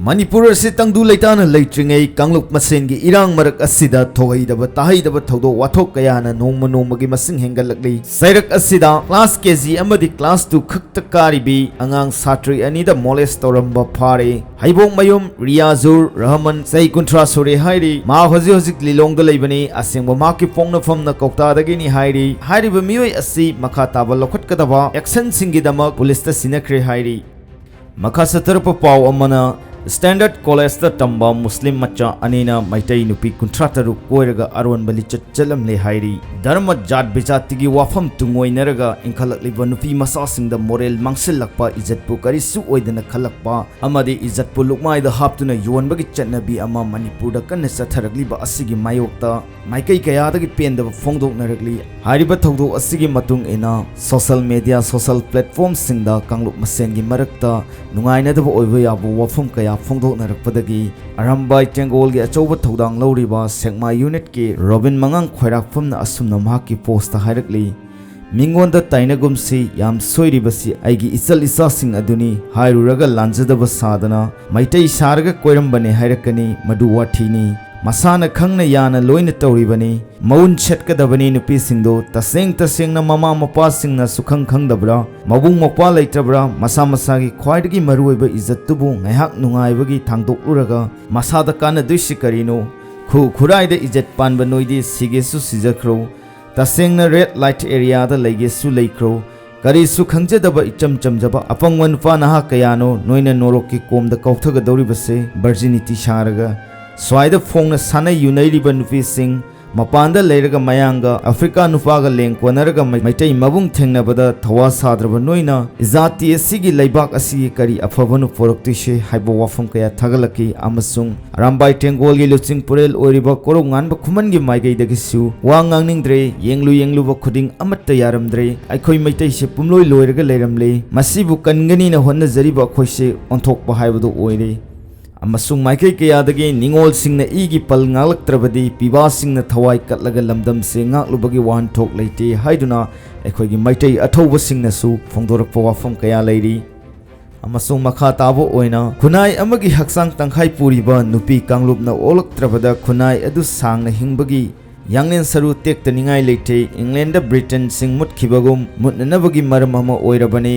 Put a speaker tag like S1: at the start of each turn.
S1: Manipur si tangdu leitana leitringai kangluk masengi irang marak asida thogaidaba tahaidaba thodo wathok kayana nongma nongmagi masing hengalakli sairak asida class KG amadi class 2 khakta karibi angang satri anida molest toramba phare haibong mayum Riyazur Rahman sai kuntra sore hairi ma hoji hojik lilongda leibani asengba ma ki pongna famna kokta dagi ni hairi hairiba mioi asi makha taba lokhat kadaba action singi dama police ta sinakre hairi makha satarpa paw amana Standard College the Tamba Muslim Macha Anina meitei nupi kuntrataru koiraga aronba lichat chalamle hairi Dharma Jat Bijatigi wafam tungoinaraga inkhalakliba nupi masasingda moral mangsilakpa izatpu karisu oidana khalakpa amadi izatpu lukmai da haptuna yonbagi chatnabi ama Manipurda kanna satharagliba asigi mayokta maikai kayadagi pendaba phongdoknaragli hariba thogdok asigi matung ina social media social platforms singda kangluk masengi marakta nungainadaba oiba yabu wafam kaya phongdoknarakpadagi aronba tengolgi achoba thodang loriba sekma unit ki Robin Mangang khoirakphumna asumna mahaki post ta hairakli mingonda tainagumsi yam soiribasi aigi isal isasing aduni hairuraga lanjadaba sadana meitei sarga koirambane hairakani madu wathini masana khangna yana loina tawribani maun chetkadabani nupi singdo tasengna mama mapa singna sukhang khangdabra mabung mokpa leitrabra masa masagi khwaidagi maruiba izzattubu ngaihak nungaibagi thangdokluraga masada kana duisi karino khuraida izzat panba noidi sigesu sijakro tasengna red light area da leigesu leikro kari su khangjadaba icham chamjaba apangwan pa naha kayano noina norokki komda kauthaga dawribase virginity sharaga Swaida Fong Sana Yunairiba Nupi Singh Mapanda Leraga Mayanga Africa Nupaga Lengquanaraga Meitei Mabung Tengnabada Tawa Sadraba Noina Izati Sigi Laibak Asi Kari Afavanu Poroktishe Haibo Wafam Kaya Tagalaki Amasung Arambai Tengolgi Lutsing Purel Oriba Korongan Bakumangi Maigai Dagisu Wangang Ningdre Yenglu Bakuding Amata Yaramdre Aikoi Meitei Shepumloi Loiraga Leramle Masibu Kangani na Honna Zariba Koise Ontok Bahaibu Oire Amasung maikai kayadagi ningol singna igi pal ngalaktrabadi piba singna thawai katlaga lamdam se ngaklubagi wan thok leite haiduna ekhoigi meitei athoba singna su phongdorakpa wafam kaya leiri amasung makha tabo oina khunai amagi haksang tangkhai puriba nupi kanglupna olaktrabada khunai adu sangna hingbagi yangnen saru tek taningai leite England Britain sing mutkibagum mutnanabagi maram ama oirabani